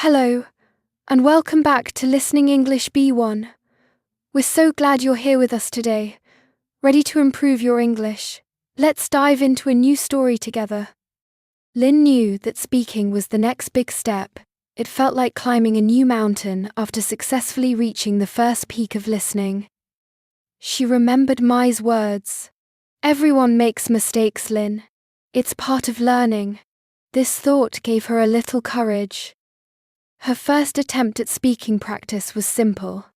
Hello, and welcome back to Listening English B1. We're so glad you're here with us today, ready to improve your English. Let's dive into a new story together. Lynn knew that speaking was the next big step. It felt like climbing a new mountain after successfully reaching the first peak of listening. She remembered Mai's words. Everyone makes mistakes, Lynn. It's part of learning. This thought gave her a little courage. Her first attempt at speaking practice was simple.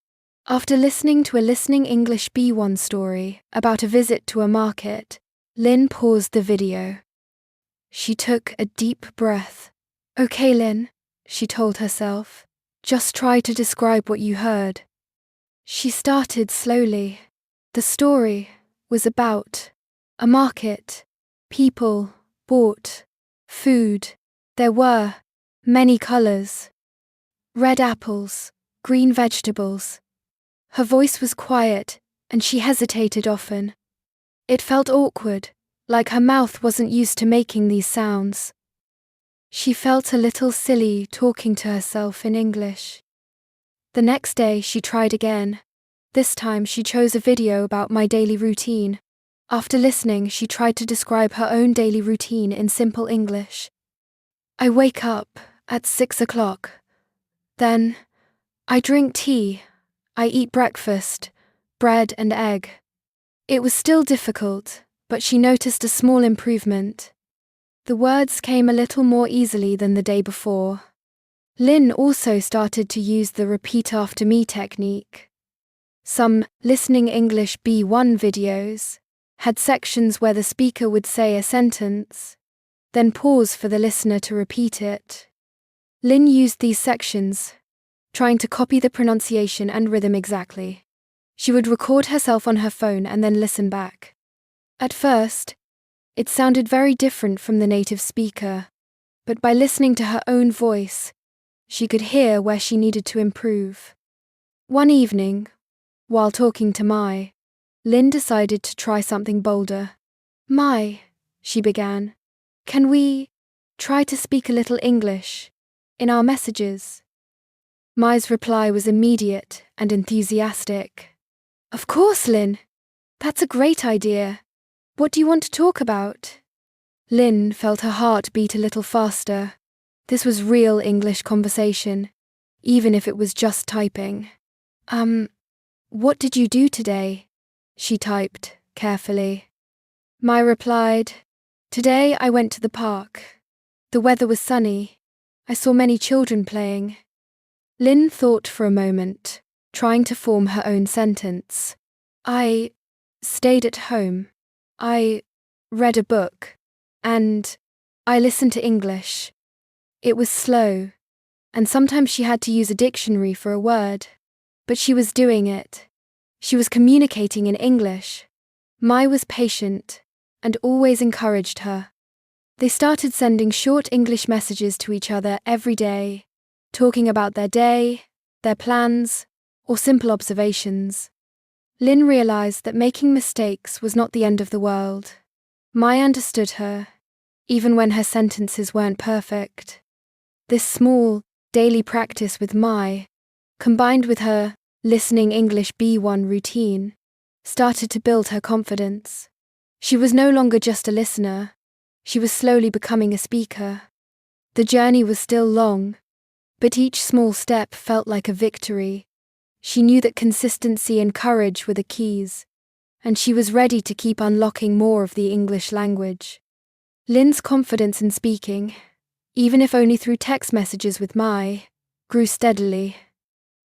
After listening to a Listening English B1 story about a visit to a market, Lynn paused the video. She took a deep breath. "Okay, Lynn," she told herself. "Just try to describe what you heard." She started slowly. The story was about a market. People bought food. There were many colors. Red apples, green vegetables. Her voice was quiet, and she hesitated often. It felt awkward, like her mouth wasn't used to making these sounds. She felt a little silly talking to herself in English. The next day she tried again. This time she chose a video about my daily routine. After listening, she tried to describe her own daily routine in simple English. "I wake up at 6 o'clock. Then, I drink tea. I eat breakfast, bread and egg." It was still difficult, but she noticed a small improvement. The words came a little more easily than the day before. Lynn also started to use the repeat after me technique. Some Listening English B1 videos had sections where the speaker would say a sentence, then pause for the listener to repeat it. Lynn used these sections, trying to copy the pronunciation and rhythm exactly. She would record herself on her phone and then listen back. At first, it sounded very different from the native speaker, but by listening to her own voice, she could hear where she needed to improve. One evening, while talking to Mai, Lynn decided to try something bolder. "Mai," she began, "can we try to speak a little English in our messages?" Mai's reply was immediate and enthusiastic. "Of course, Lynn. That's a great idea. What do you want to talk about?" Lynn felt her heart beat a little faster. This was real English conversation, even if it was just typing. What did you do today?" she typed carefully. Mai replied, "Today I went to the park. The weather was sunny. I saw many children playing." Lynn thought for a moment, trying to form her own sentence. "I stayed at home. I read a book. And I listened to English." It was slow, and sometimes she had to use a dictionary for a word. But she was doing it. She was communicating in English. Mai was patient and always encouraged her. They started sending short English messages to each other every day, talking about their day, their plans, or simple observations. Lynn realized that making mistakes was not the end of the world. Mai understood her, even when her sentences weren't perfect. This small, daily practice with Mai, combined with her Listening English B1 routine, started to build her confidence. She was no longer just a listener. She was slowly becoming a speaker. The journey was still long, but each small step felt like a victory. She knew that consistency and courage were the keys, and she was ready to keep unlocking more of the English language. Lynn's confidence in speaking, even if only through text messages with Mai, grew steadily.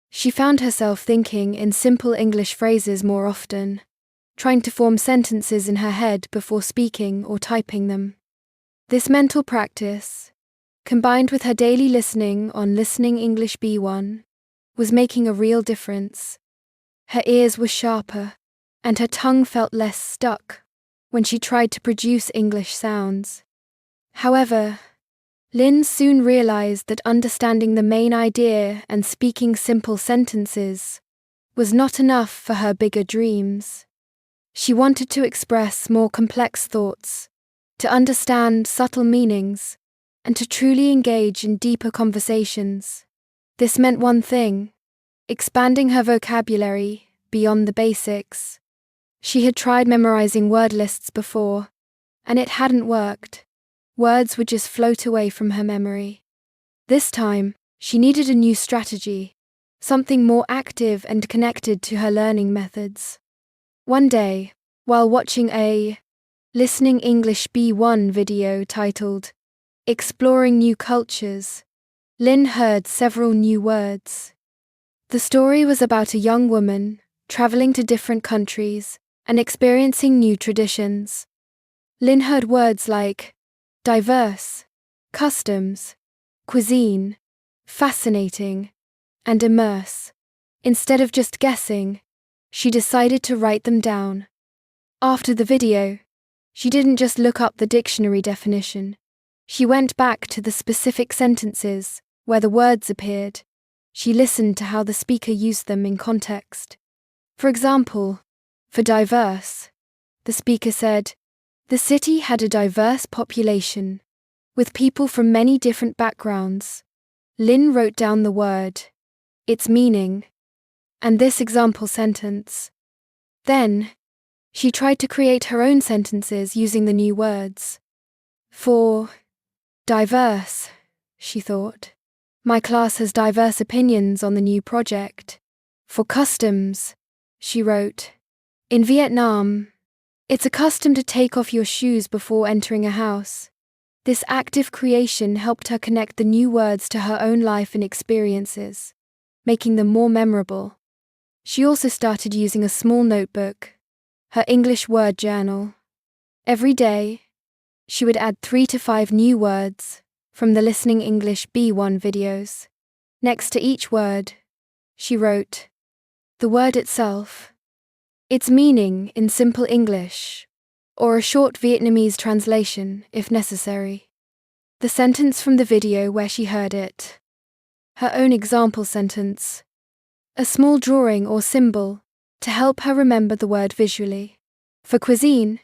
She found herself thinking in simple English phrases more often, trying to form sentences in her head before speaking or typing them. This mental practice, combined with her daily listening on Listening English B1, was making a real difference. Her ears were sharper, and her tongue felt less stuck when she tried to produce English sounds. However, Lynn soon realized that understanding the main idea and speaking simple sentences was not enough for her bigger dreams. She wanted to express more complex thoughts, to understand subtle meanings, and to truly engage in deeper conversations. This meant one thing: expanding her vocabulary beyond the basics. She had tried memorizing word lists before, and it hadn't worked. Words would just float away from her memory. This time, she needed a new strategy, something more active and connected to her learning methods. One day, while watching a Listening English B1 video titled Exploring New Cultures, Lynn heard several new words. The story was about a young woman traveling to different countries and experiencing new traditions. Lynn heard words like diverse, customs, cuisine, fascinating, and immerse. Instead of just guessing, she decided to write them down. After the video, she didn't just look up the dictionary definition. She went back to the specific sentences where the words appeared. She listened to how the speaker used them in context. For example, for diverse, the speaker said, "The city had a diverse population, with people from many different backgrounds." Lynn wrote down the word, its meaning, and this example sentence. Then, she tried to create her own sentences using the new words. For diverse, she thought, my class has diverse opinions on the new project. For customs, she wrote, in Vietnam, it's a custom to take off your shoes before entering a house. This active creation helped her connect the new words to her own life and experiences, making them more memorable. She also started using a small notebook, her English word journal. Every day, she would add 3 to 5 new words from the Listening English B1 videos. Next to each word, she wrote the word itself, its meaning in simple English, or a short Vietnamese translation if necessary, the sentence from the video where she heard it, her own example sentence, a small drawing or symbol to help her remember the word visually. For cuisine,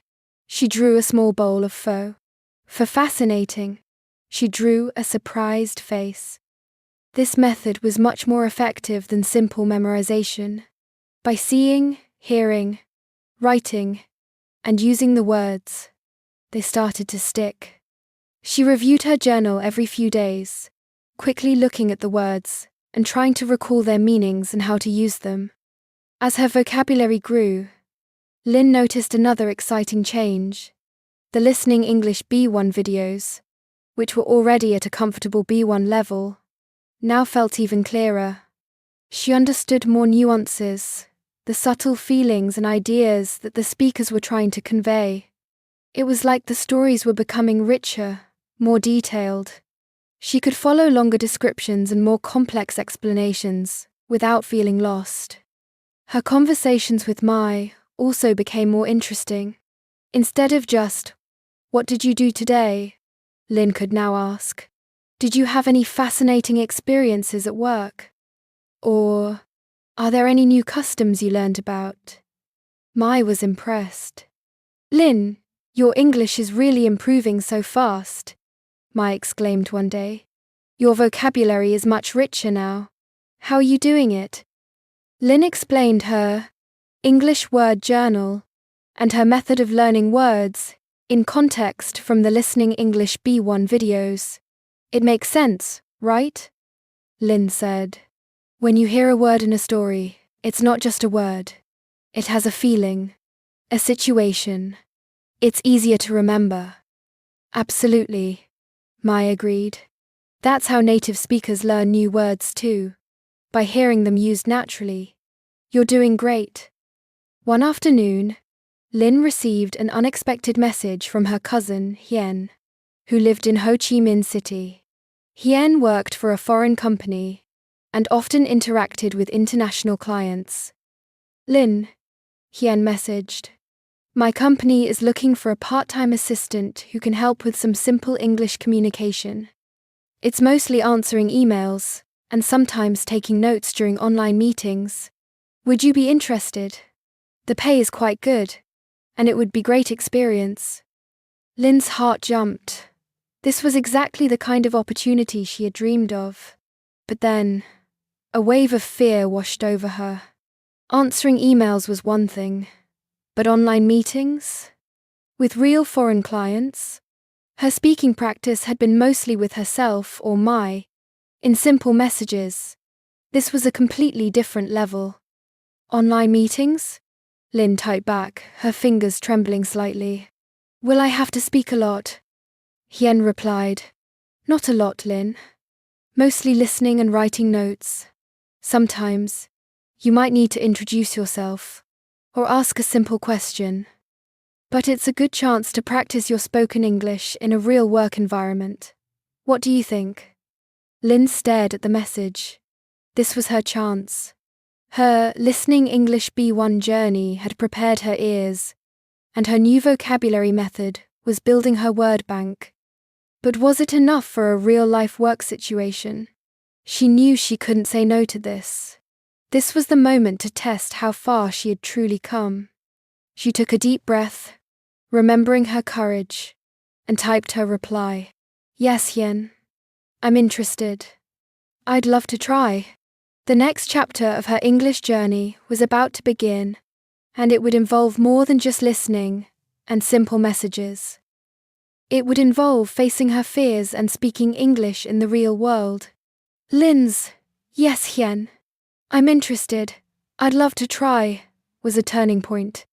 she drew a small bowl of pho. For fascinating, she drew a surprised face. This method was much more effective than simple memorization. By seeing, hearing, writing, and using the words, they started to stick. She reviewed her journal every few days, quickly looking at the words and trying to recall their meanings and how to use them. As her vocabulary grew, Lynn noticed another exciting change. The Listening English B1 videos, which were already at a comfortable B1 level, now felt even clearer. She understood more nuances, the subtle feelings and ideas that the speakers were trying to convey. It was like the stories were becoming richer, more detailed. She could follow longer descriptions and more complex explanations without feeling lost. Her conversations with Mai also became more interesting. Instead of just, "What did you do today?" Lynn could now ask, "Did you have any fascinating experiences at work?" Or, "Are there any new customs you learned about?" Mai was impressed. "Lynn, your English is really improving so fast," Mai exclaimed one day. "Your vocabulary is much richer now. How are you doing it?" Lynn explained her English word journal and her method of learning words in context from the Listening English B1 videos. "It makes sense, right?" Lynn said. "When you hear a word in a story, it's not just a word. It has a feeling, a situation. It's easier to remember." "Absolutely," Mai agreed. "That's how native speakers learn new words too, by hearing them used naturally. You're doing great." One afternoon, Lynn received an unexpected message from her cousin, Hien, who lived in Ho Chi Minh City. Hien worked for a foreign company and often interacted with international clients. "Lynn," Hien messaged, "my company is looking for a part-time assistant who can help with some simple English communication. It's mostly answering emails and sometimes taking notes during online meetings. Would you be interested? The pay is quite good, and it would be great experience." Lynn's heart jumped. This was exactly the kind of opportunity she had dreamed of. But then, A wave of fear washed over her. Answering emails was one thing, but online meetings? With real foreign clients? Her speaking practice had been mostly with herself or in simple messages. This was a completely different level. Online meetings? Lynn typed back, her fingers trembling slightly. Will I have to speak a lot? Hien replied. Not a lot, Lynn. Mostly listening and writing notes. Sometimes, you might need to introduce yourself, or ask a simple question. But it's a good chance to practice your spoken English in a real work environment. What do you think? Lynn stared at the message. This was her chance. Her Listening English B1 journey had prepared her ears, and her new vocabulary method was building her word bank. But was it enough for a real-life work situation? She knew she couldn't say no to this. This was the moment to test how far she had truly come. She took a deep breath, remembering her courage, and typed her reply. Yes, Hien. I'm interested. I'd love to try. The next chapter of her English journey was about to begin, and it would involve more than just listening and simple messages. It would involve facing her fears and speaking English in the real world. Lynn's, yes, Hien. I'm interested. I'd love to try, was a turning point.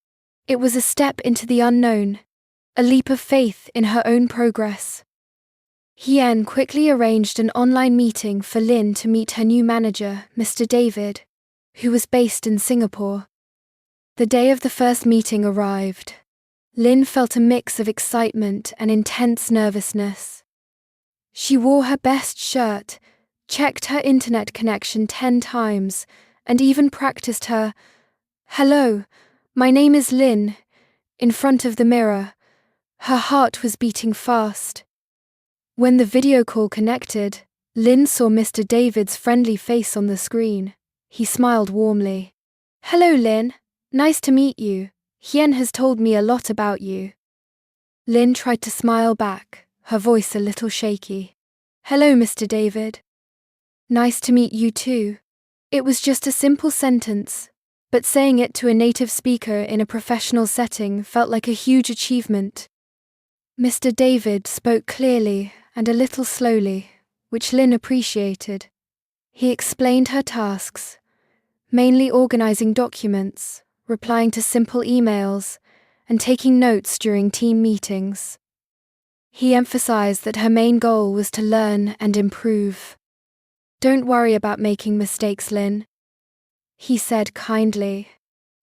It was a step into the unknown, a leap of faith in her own progress. Hien quickly arranged an online meeting for Lynn to meet her new manager, Mr. David, who was based in Singapore. The day of the first meeting arrived. Lynn felt a mix of excitement and intense nervousness. She wore her best shirt, checked her internet connection 10 times, and even practiced her, "Hello, my name is Lynn," in front of the mirror. Her heart was beating fast. When the video call connected, Lynn saw Mr. David's friendly face on the screen. He smiled warmly. "Hello, Lynn. Nice to meet you. Hien has told me a lot about you." Lynn tried to smile back, her voice a little shaky. "Hello, Mr. David. Nice to meet you too." It was just a simple sentence, but saying it to a native speaker in a professional setting felt like a huge achievement. Mr. David spoke clearly and a little slowly, which Lynn appreciated. He explained her tasks, mainly organizing documents, replying to simple emails, and taking notes during team meetings. He emphasized that her main goal was to learn and improve. "Don't worry about making mistakes, Lynn," he said kindly.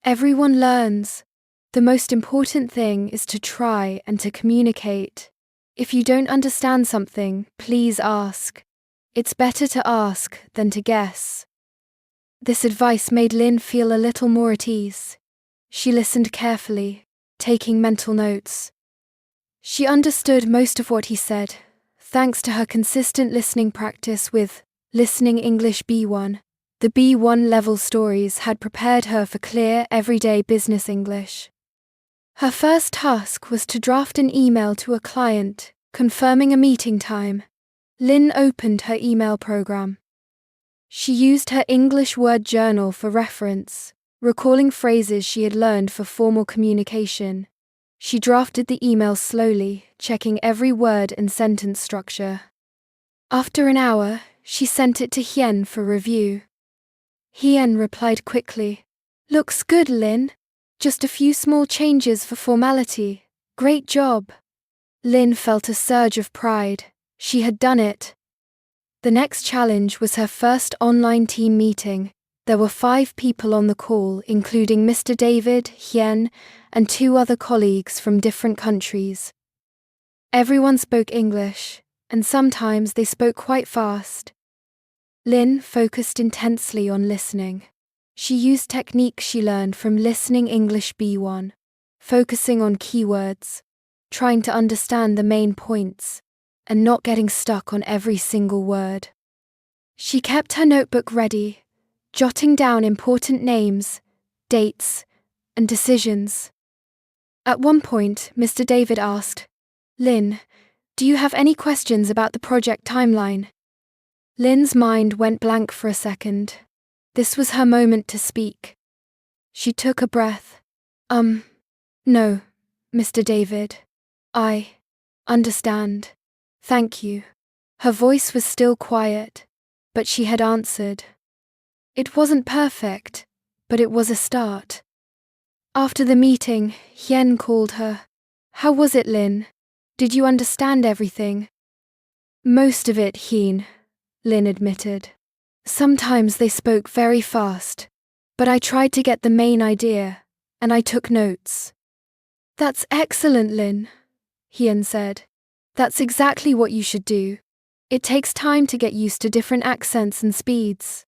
"Everyone learns. The most important thing is to try and to communicate. If you don't understand something, please ask. It's better to ask than to guess." This advice made Lynn feel a little more at ease. She listened carefully, taking mental notes. She understood most of what he said, thanks to her consistent listening practice with Listening English B1. The B1 level stories had prepared her for clear, everyday business English. Her first task was to draft an email to a client, confirming a meeting time. Lynn opened her email program. She used her English word journal for reference, recalling phrases she had learned for formal communication. She drafted the email slowly, checking every word and sentence structure. After an hour, she sent it to Hien for review. Hien replied quickly, "Looks good, Lynn. Just a few small changes for formality. Great job." Lynn felt a surge of pride. She had done it. The next challenge was her first online team meeting. There were 5 people on the call, including Mr. David, Hien, and 2 other colleagues from different countries. Everyone spoke English, and sometimes they spoke quite fast. Lynn focused intensely on listening. She used techniques she learned from Listening English B1, focusing on keywords, trying to understand the main points, and not getting stuck on every single word. She kept her notebook ready, jotting down important names, dates, and decisions. At one point, Mr. David asked, "Lynn, do you have any questions about the project timeline?" Lynn's mind went blank for a second. This was her moment to speak. She took a breath. No, Mr. David. I understand. Thank you. Her voice was still quiet, but she had answered. It wasn't perfect, but it was a start. After the meeting, Hien called her. How was it, Lin? Did you understand everything? Most of it, Hien, Lin admitted. Sometimes they spoke very fast, but I tried to get the main idea, and I took notes. That's excellent, Lin, Hien said. That's exactly what you should do. It takes time to get used to different accents and speeds.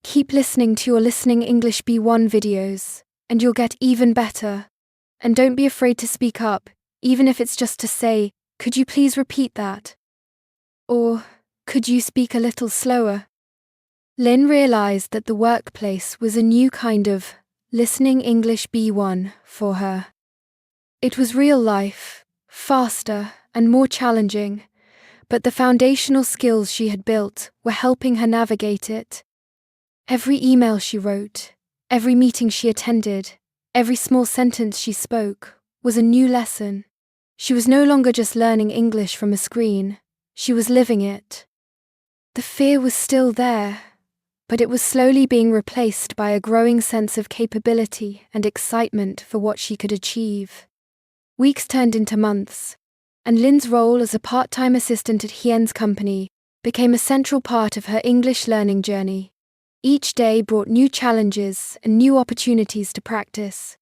Keep listening to your Listening English B1 videos, and you'll get even better. And don't be afraid to speak up, even if it's just to say, could you please repeat that? Or, could you speak a little slower? Lin realized that the workplace was a new kind of Listening English B1 for her. It was real life, faster and more challenging, but the foundational skills she had built were helping her navigate it. Every email she wrote, every meeting she attended, every small sentence she spoke was a new lesson. She was no longer just learning English from a screen, she was living it. The fear was still there, but it was slowly being replaced by a growing sense of capability and excitement for what she could achieve. Weeks turned into months, and Lin's role as a part-time assistant at Hien's company became a central part of her English learning journey. Each day brought new challenges and new opportunities to practice.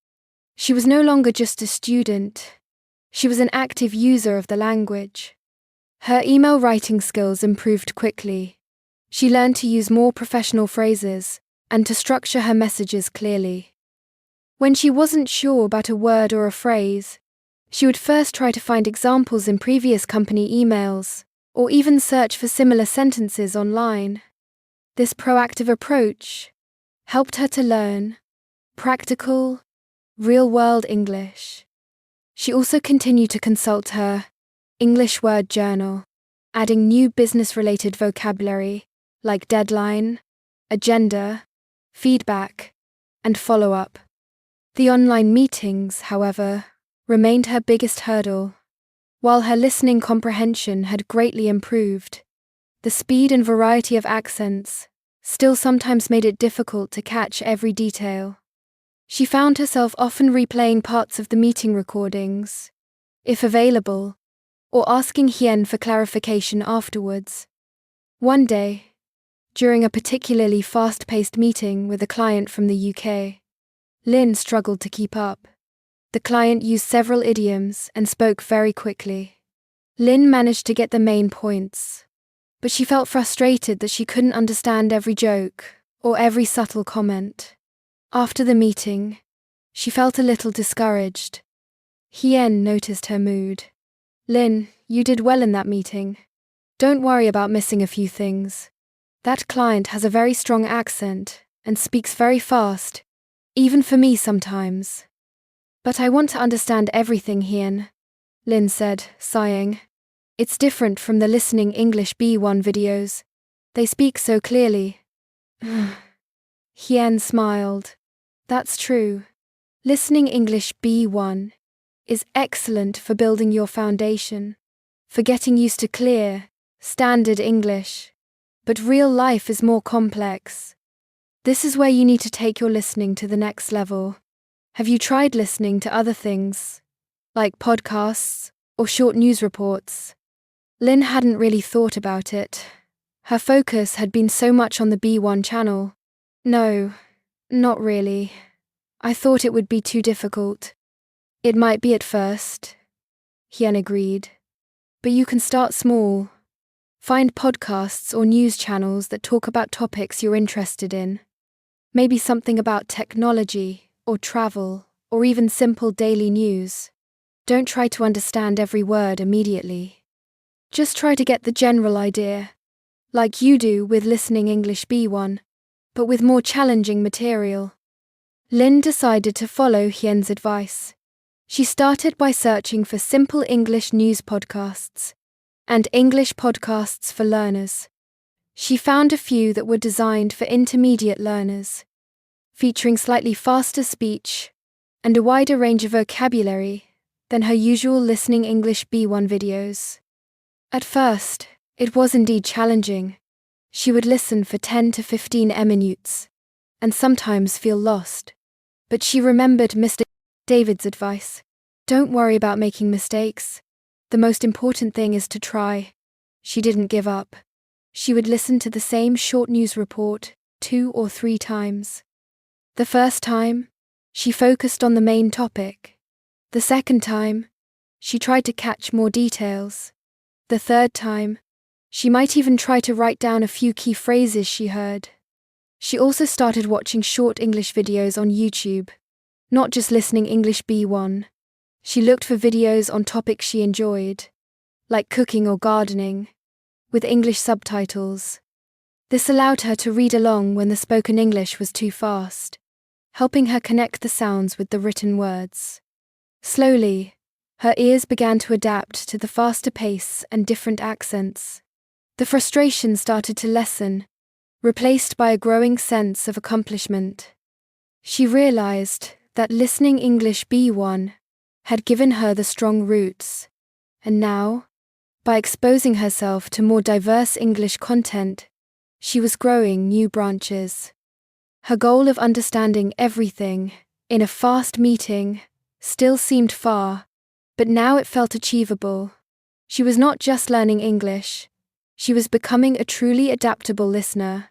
She was no longer just a student. She was an active user of the language. Her email writing skills improved quickly. She learned to use more professional phrases and to structure her messages clearly. When she wasn't sure about a word or a phrase, she would first try to find examples in previous company emails, or even search for similar sentences online. This proactive approach helped her to learn practical, real-world English. She also continued to consult her English word journal, adding new business-related vocabulary like deadline, agenda, feedback, and follow-up. The online meetings, however, remained her biggest hurdle. While her listening comprehension had greatly improved, the speed and variety of accents still sometimes made it difficult to catch every detail. She found herself often replaying parts of the meeting recordings, if available, or asking Hien for clarification afterwards. One day, during a particularly fast-paced meeting with a client from the UK, Lin struggled to keep up. The client used several idioms and spoke very quickly. Lin managed to get the main points, but she felt frustrated that she couldn't understand every joke or every subtle comment. After the meeting, she felt a little discouraged. Hien noticed her mood. Lin, you did well in that meeting. Don't worry about missing a few things. That client has a very strong accent and speaks very fast, even for me sometimes. But I want to understand everything, Hien, Lin said, sighing. It's different from the Listening English B1 videos. They speak so clearly. Hien smiled. That's true. Listening English B1 is excellent for building your foundation, for getting used to clear, standard English. But real life is more complex. This is where you need to take your listening to the next level. Have you tried listening to other things, like podcasts or short news reports? Lin hadn't really thought about it. Her focus had been so much on the B1 channel. No, not really. I thought it would be too difficult. It might be at first, Hien agreed. But you can start small. Find podcasts or news channels that talk about topics you're interested in. Maybe something about technology or travel or even simple daily news. Don't try to understand every word immediately. Just try to get the general idea, like you do with Listening English B1, but with more challenging material. Lin decided to follow Hien's advice. She started by searching for simple English news podcasts and English podcasts for learners. She found a few that were designed for intermediate learners, featuring slightly faster speech and a wider range of vocabulary than her usual Listening English B1 videos. At first, it was indeed challenging. She would listen for 10 to 15 minutes and sometimes feel lost. But she remembered Mr. David's advice. Don't worry about making mistakes. The most important thing is to try. She didn't give up. She would listen to the same short news report 2 or 3 times. The first time, she focused on the main topic. The second time, she tried to catch more details. The third time, she might even try to write down a few key phrases she heard. She also started watching short English videos on YouTube, not just Listening English B1. She looked for videos on topics she enjoyed, like cooking or gardening, with English subtitles. This allowed her to read along when the spoken English was too fast, helping her connect the sounds with the written words. Slowly, her ears began to adapt to the faster pace and different accents. The frustration started to lessen, replaced by a growing sense of accomplishment. She realized that Listening English B1 had given her the strong roots, and now, by exposing herself to more diverse English content, she was growing new branches. Her goal of understanding everything in a fast meeting still seemed far, but now it felt achievable. She was not just learning English, she was becoming a truly adaptable listener.